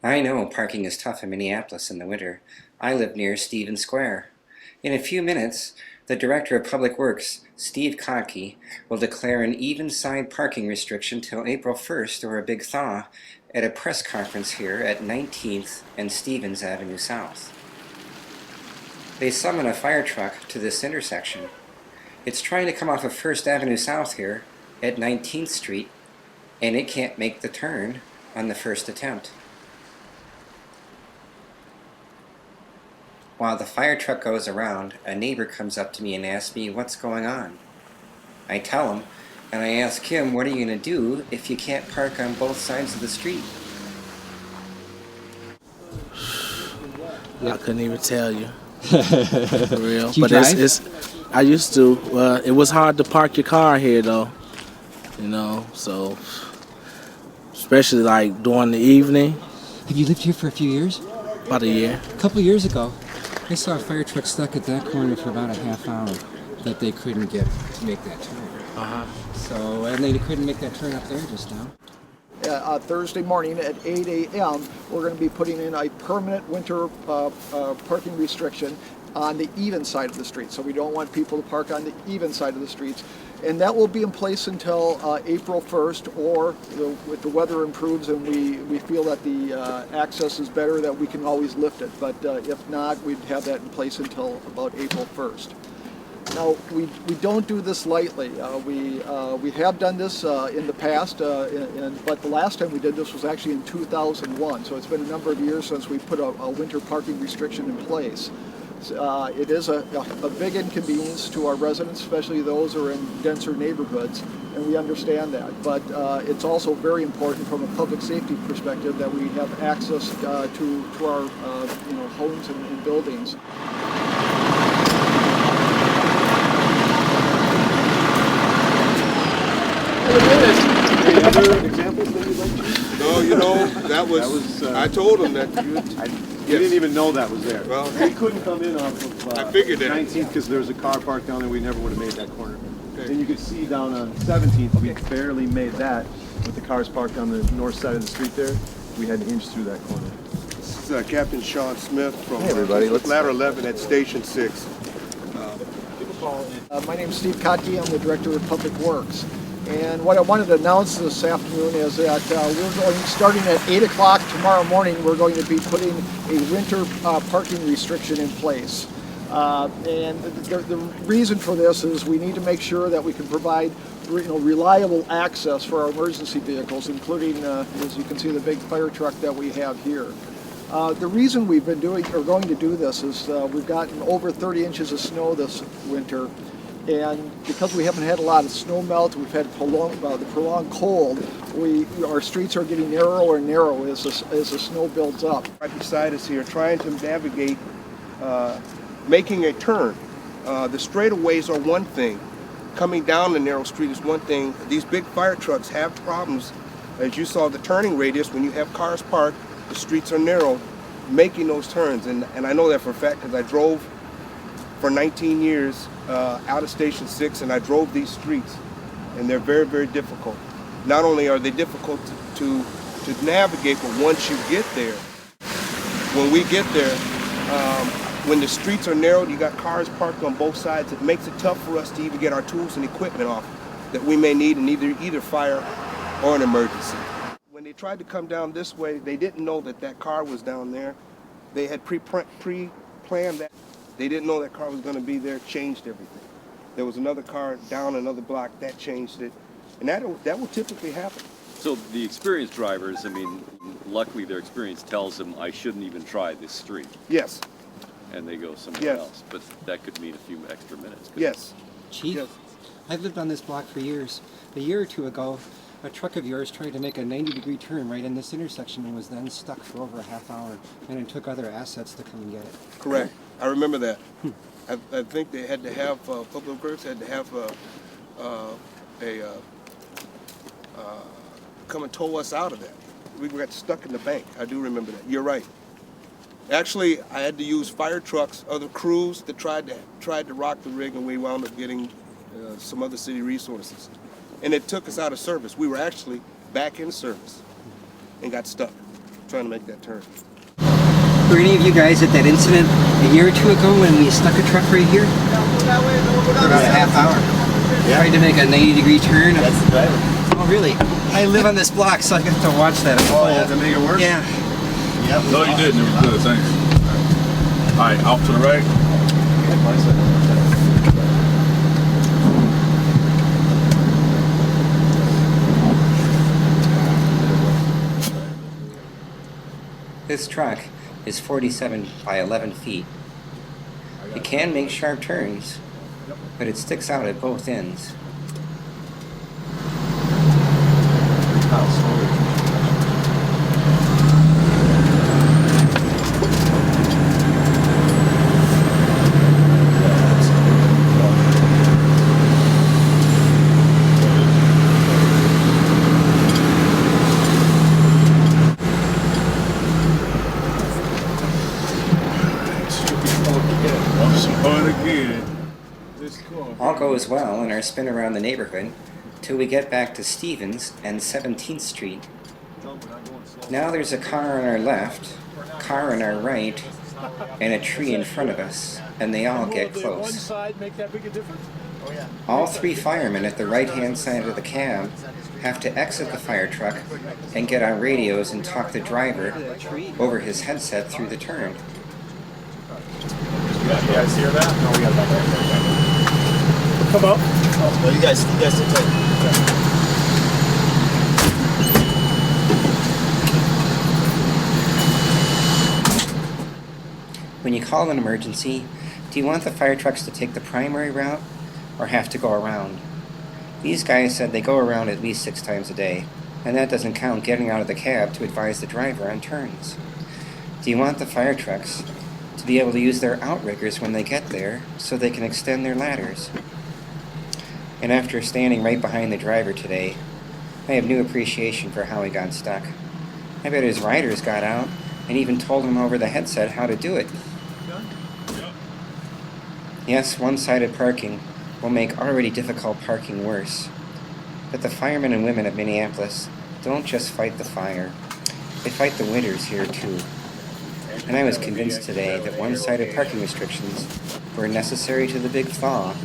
I know parking is tough in Minneapolis in the winter. I live near Stevens Square. In a few minutes, the Director of Public Works, Steve Kotke, will declare an even-side parking restriction till April 1st or a big thaw at a press conference here at 19th and Stevens Avenue South. They summon a fire truck to this intersection. It's trying to come off of 1st Avenue South here at 19th Street, and it can't make the turn on the first attempt. While the fire truck goes around, a neighbor comes up to me and asks me what's going on. I tell him, and I ask him, what are you going to do if you can't park on both sides of the street? I couldn't even tell you. For real. Do you But drive? I used to. It was hard to park your car here though. So especially like during the evening. Have you lived here for a few years? About a year. A couple of years ago, I saw a fire truck stuck at that corner for about a half hour that they couldn't get to make that turn. And they couldn't make that turn up there just now. Thursday morning at 8 a.m., we're going to be putting in a permanent winter parking restriction on the even side of the street. So we don't want people to park on the even side of the streets. And that will be in place until April 1st, or if the weather improves and we feel that the access is better, that we can always lift it. But if not, we'd have that in place until about April 1st. Now, we don't do this lightly. We have done this in the past, but the last time we did this was actually in 2001. So it's been a number of years since we put a winter parking restriction in place. It is a big inconvenience to our residents, especially those who are in denser neighborhoods, and we understand that. But it's also very important from a public safety perspective that we have access to our homes and buildings. Any other examples that you'd like to? No, that was I told him that. You didn't even know that was there. Well, we couldn't come in off of I figured that. 19th because there's a car parked down there. We never would have made that corner. Okay. And you could see down on 17th, we barely made that with the cars parked on the north side of the street there. We had to inch through that corner. This is Captain Sean Smith from Hey, everybody. Ladder 11 at Station 6. My name is Steve Kotke. I'm the Director of Public Works. And what I wanted to announce this afternoon is that starting at 8 o'clock tomorrow morning, we're going to be putting a winter parking restriction in place. And the reason for this is we need to make sure that we can provide reliable access for our emergency vehicles, including, as you can see, the big fire truck that we have here. The reason we've been going to do this is we've gotten over 30 inches of snow this winter. And because we haven't had a lot of snow melt, we've had the prolonged cold, our streets are getting narrower and narrower as the snow builds up. Right beside us here, trying to navigate making a turn. The straightaways are one thing. Coming down the narrow street is one thing. These big fire trucks have problems. As you saw, the turning radius, when you have cars parked, the streets are narrow, making those turns. And I know that for a fact because I drove for 19 years out of Station 6, and I drove these streets, and they're very, very difficult. Not only are they difficult to navigate, but once you get there, when we get there, when the streets are narrowed, you got cars parked on both sides, it makes it tough for us to even get our tools and equipment off that we may need in either fire or an emergency. When they tried to come down this way, they didn't know that car was down there. They had pre-planned that. They didn't know that car was going to be there, changed everything. There was another car down another block, that changed it. And that will typically happen. So the experienced drivers, luckily their experience tells them I shouldn't even try this street. Yes. And they go somewhere else. But that could mean a few extra minutes. Yes. Chief, Yes. I've lived on this block for years. A year or two ago, a truck of yours tried to make a 90-degree turn right in this intersection and was then stuck for over a half hour, and it took other assets to come and get it. Correct. I remember that. I think they had to have, Public Works had to have come and tow us out of that. We got stuck in the bank. I do remember that. You're right. Actually, I had to use fire trucks, other crews that tried to rock the rig, and we wound up getting some other city resources. And it took us out of service. We were actually back in service and got stuck. trying to make that turn. Were any of you guys at that incident a year or two ago when we stuck a truck right here? For about a half hour. Tried to make a 90-degree turn. That's the driver. Oh, really? I live on this block, so I got to watch that. Oh, I had to make it worse? Yeah. Yep. No, you didn't. It was good. Thanks. All right, off to the right. This truck is 47 by 11 feet. It can make sharp turns, but it sticks out at both ends. All goes well in our spin around the neighborhood till we get back to Stevens and 17th Street. Now there's a car on our left, car on our right, and a tree in front of us, and they all get close. All three firemen at the right-hand side of the cab have to exit the fire truck and get on radios and talk the driver over his headset through the turn. You guys hear that? No, we got that right. Come up. No, you guys sit tight. When you call an emergency, do you want the fire trucks to take the primary route or have to go around? These guys said they go around at least 6 times a day, and that doesn't count getting out of the cab to advise the driver on turns. Do you want the fire trucks to be able to use their outriggers when they get there so they can extend their ladders? And after standing right behind the driver today, I have new appreciation for how he got stuck. I bet his riders got out and even told him over the headset how to do it. Yes, one-sided parking will make already difficult parking worse. But the firemen and women of Minneapolis don't just fight the fire. They fight the winters here too. And I was convinced today that one-sided parking restrictions were necessary to the big thaw,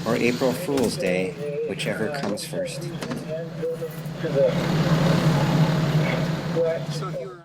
or April Fool's Day, whichever comes first. So if you were